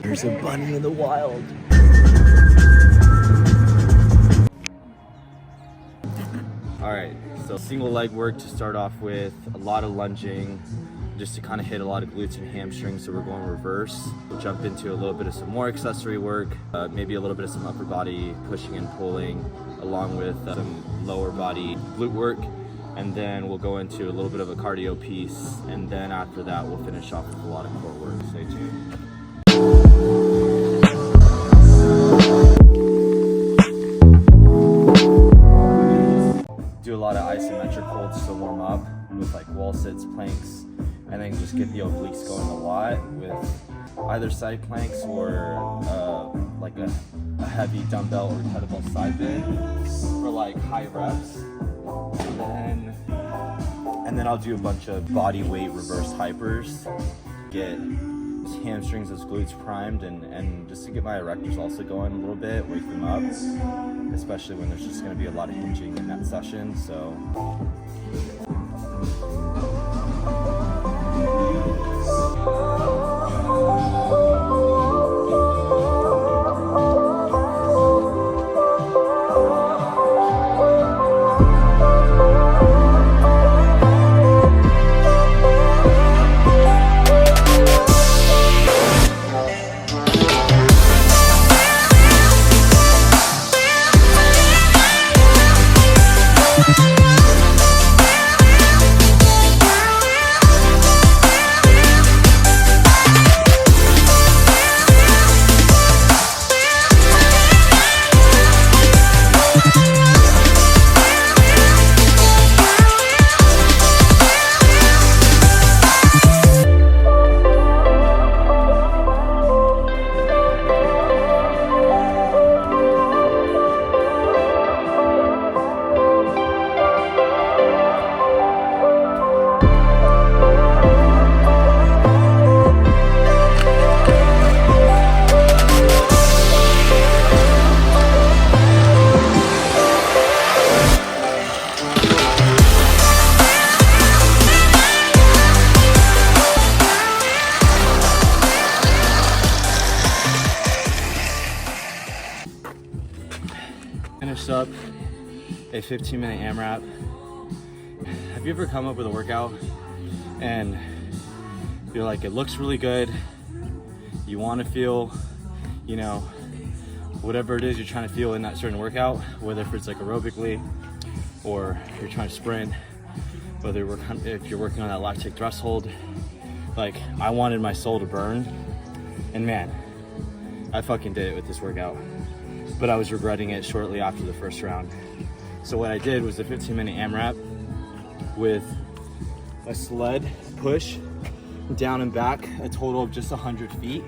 There's a bunny in the wild. All right, so single leg work to start off with, a lot of lunging, just to kind of hit a lot of glutes and hamstrings, so we're going reverse. We'll jump into a little bit of some more accessory work, maybe a little bit of some upper body pushing and pulling, along with some lower body glute work, and then we'll go into a little bit of a cardio piece, and then after that we'll finish off with a lot of core work. Stay tuned. Do a lot of isometric holds to warm up with like wall sits, planks, and then just get the obliques going a lot with either side planks or like a heavy dumbbell or kettlebell side bend for like high reps. And then I'll do a bunch of body weight reverse hypers, get those hamstrings, those glutes primed, and just to get my erectors also going a little bit, wake them up, especially when there's just going to be a lot of hinging in that session. So finished up a 15-minute AMRAP. Have you ever come up with a workout and you're like, it looks really good, you want to feel, you know, whatever it is you're trying to feel in that certain workout, whether if it's like aerobically or you're trying to sprint, whether if you're working on that lactic threshold, like I wanted my soul to burn, and man, I fucking did it with this workout. But I was regretting it shortly after the first round. So what I did was a 15-minute AMRAP with a sled push down and back, a total of just 100 feet,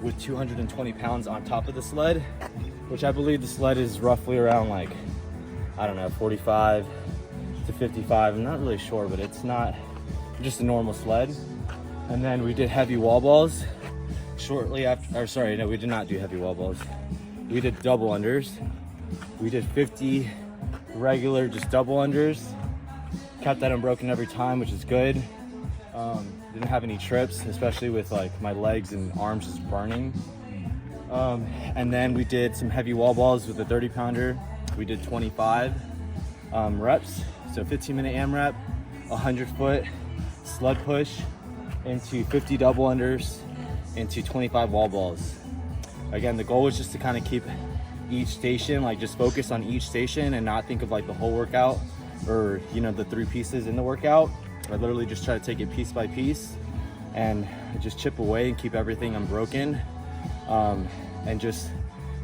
with 220 pounds on top of the sled, which I believe the sled is roughly around like, I don't know, 45 to 55. I'm not really sure, but it's not just a normal sled. And then we did heavy wall balls shortly after, or sorry, no, we did not do heavy wall balls. We did double unders. We did 50 regular, just double unders. Kept that unbroken every time, which is good. Didn't have any trips, especially with like my legs and arms just burning. And then we did some heavy wall balls with a 30-pounder. We did 25 reps. So 15-minute AMRAP, 100-foot sled push into 50 double unders into 25 wall balls. Again, the goal was just to kind of keep each station, like just focus on each station and not think of like the whole workout or, you know, the 3 pieces in the workout. I literally just try to take it piece by piece and just chip away and keep everything unbroken, and just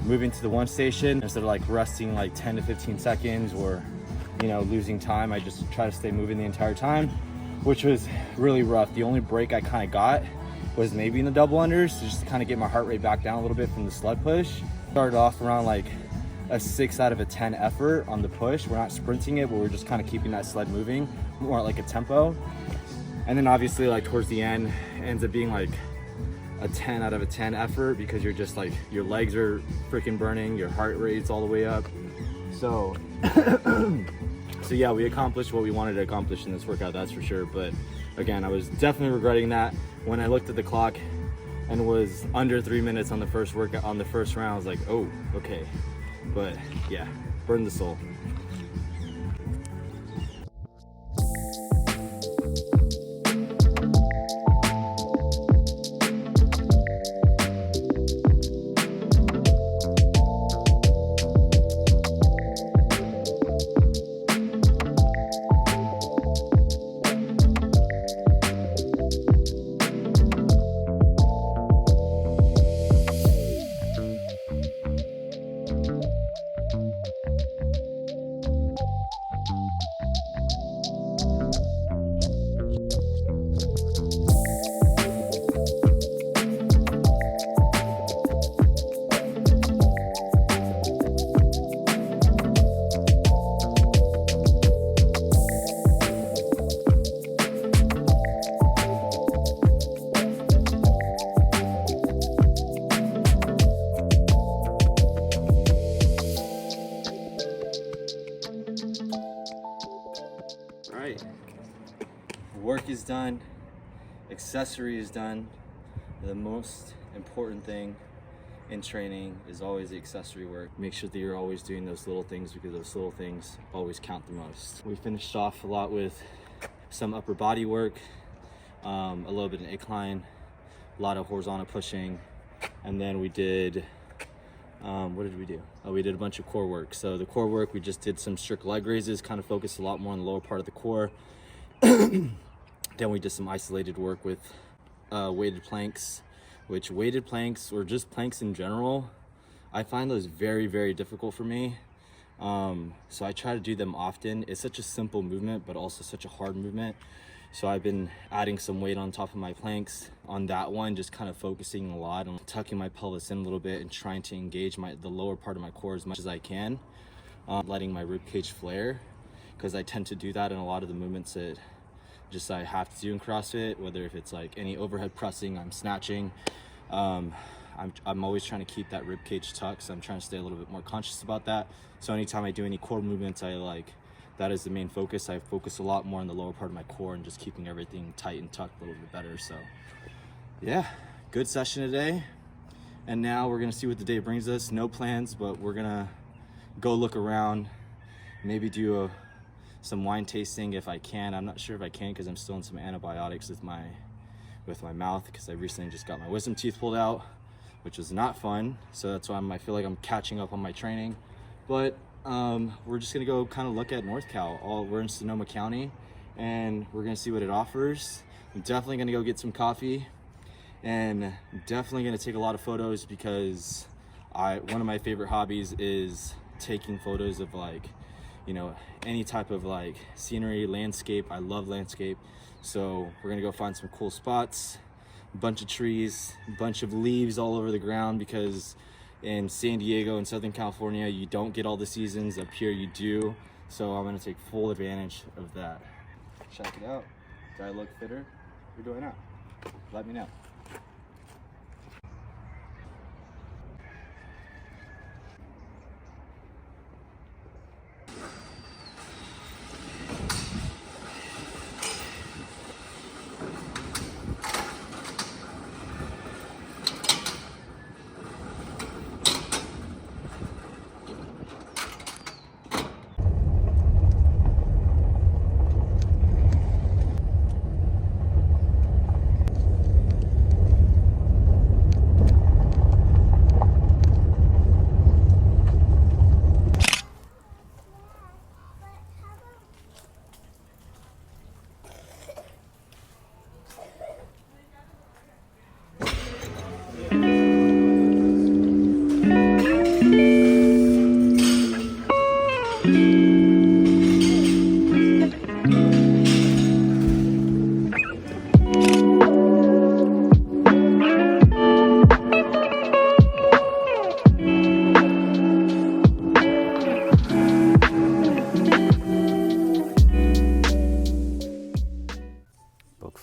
moving to the one station instead of like resting like 10 to 15 seconds or, you know, losing time. I just try to stay moving the entire time, which was really rough. The only break I kind of got was maybe in the double unders, just to kind of get my heart rate back down a little bit from the sled push. Started off around like a 6 out of a 10 effort on the push. We're not sprinting it, but we're just kind of keeping that sled moving, more like a tempo. And then obviously like towards the end, it ends up being like a 10 out of a 10 effort because you're just like, your legs are freaking burning, your heart rate's all the way up. So, so yeah, we accomplished what we wanted to accomplish in this workout, that's for sure. But again, I was definitely regretting that. When I looked at the clock and was under 3 minutes on the first workout, on the first round. I was like, oh, okay. But yeah, burned the soul. Work is done, accessory is done. The most important thing in training is always the accessory work. Make sure that you're always doing those little things, because those little things always count the most. We finished off a lot with some upper body work, a little bit of incline, a lot of horizontal pushing, and then we did, what did we do? Oh, we did a bunch of core work. So the core work, we just did some strict leg raises, kind of focused a lot more on the lower part of the core. Then we did some isolated work with weighted planks, which weighted planks, or just planks in general, I find those very, very difficult for me. So I try to do them often. It's such a simple movement, but also such a hard movement. So I've been adding some weight on top of my planks on that one, just kind of focusing a lot on tucking my pelvis in a little bit and trying to engage the lower part of my core as much as I can, letting my rib cage flare, because I tend to do that in a lot of the movements that I have to do in CrossFit, whether if it's like any overhead pressing, I'm snatching. I'm always trying to keep that rib cage tucked, so I'm trying to stay a little bit more conscious about that. So anytime I do any core movements, that is the main focus. I focus a lot more on the lower part of my core and just keeping everything tight and tucked a little bit better. So yeah, good session today. And now we're gonna see what the day brings us. No plans, but we're gonna go look around, maybe do some wine tasting if I can. I'm not sure if I can, because I'm still on some antibiotics with my mouth, because I recently just got my wisdom teeth pulled out, which was not fun. So that's why I feel like I'm catching up on my training. But we're just gonna go kind of look at North Cal. We're in Sonoma County, and we're gonna see what it offers. I'm definitely gonna go get some coffee, and definitely gonna take a lot of photos, because one of my favorite hobbies is taking photos of, like, you know, any type of like scenery, landscape. I love landscape. So we're gonna go find some cool spots, a bunch of trees, a bunch of leaves all over the ground, because in San Diego and Southern California, you don't get all the seasons. Up here you do. So I'm gonna take full advantage of that. Check it out. Do I look fitter? Or do I not? Let me know.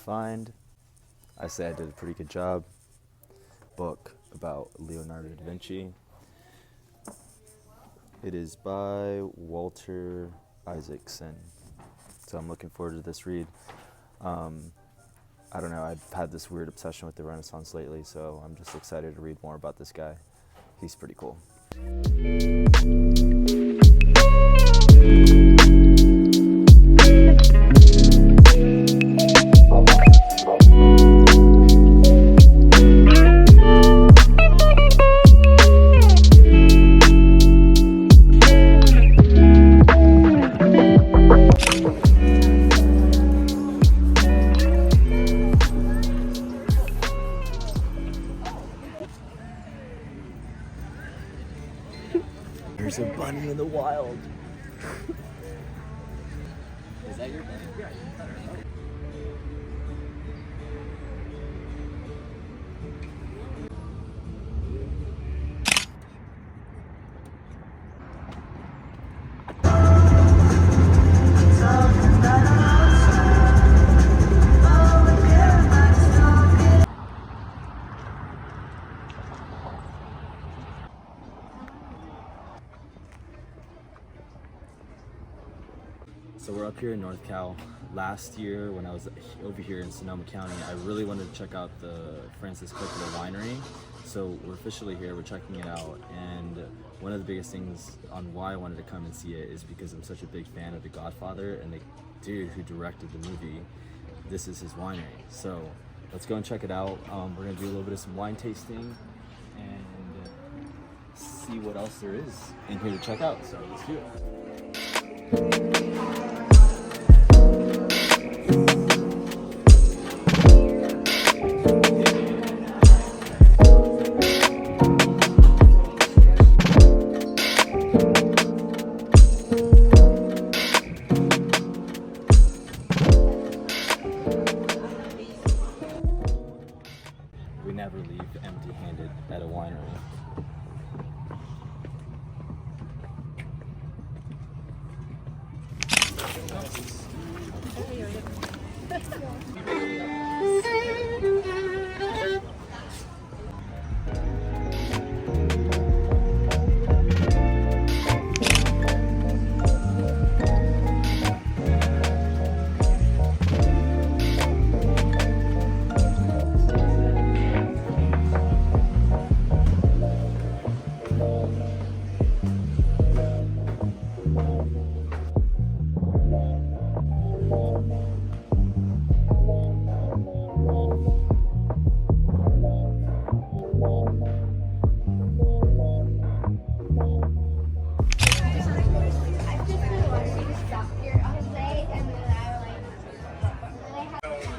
Find. I say I did a pretty good job. Book about Leonardo da Vinci. It is by Walter Isaacson. So I'm looking forward to this read. I don't know, I've had this weird obsession with the Renaissance lately, so I'm just excited to read more about this guy. He's pretty cool. There's a bunny in the wild. Is that your bunny? Yeah. So we're up here in North Cal. Last year when I was over here in Sonoma County, I really wanted to check out the Copla Winery. So we're officially here, we're checking it out, and one of the biggest things on why I wanted to come and see it is because I'm such a big fan of The Godfather, and the dude who directed the movie, this is his winery. So let's go and check it out. We're gonna do a little bit of some wine tasting and see what else there is in here to check out. So let's do it. We never leave empty-handed at a winery.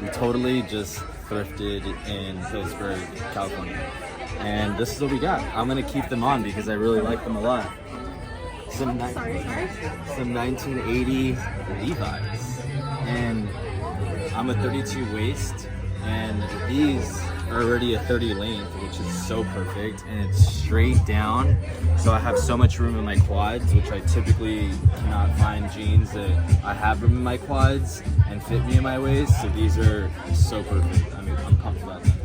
We totally just thrifted in Healdsburg, California, and this is what we got. I'm gonna keep them on because I really like them a lot. Some 1980 Levi's, and I'm a 32 waist, and these are already a 30 length, which is so perfect, and it's straight down, so I have so much room in my quads, which I typically cannot find jeans that I have room in my quads and fit me in my waist. So these are so perfect. I mean, I'm pumped about them.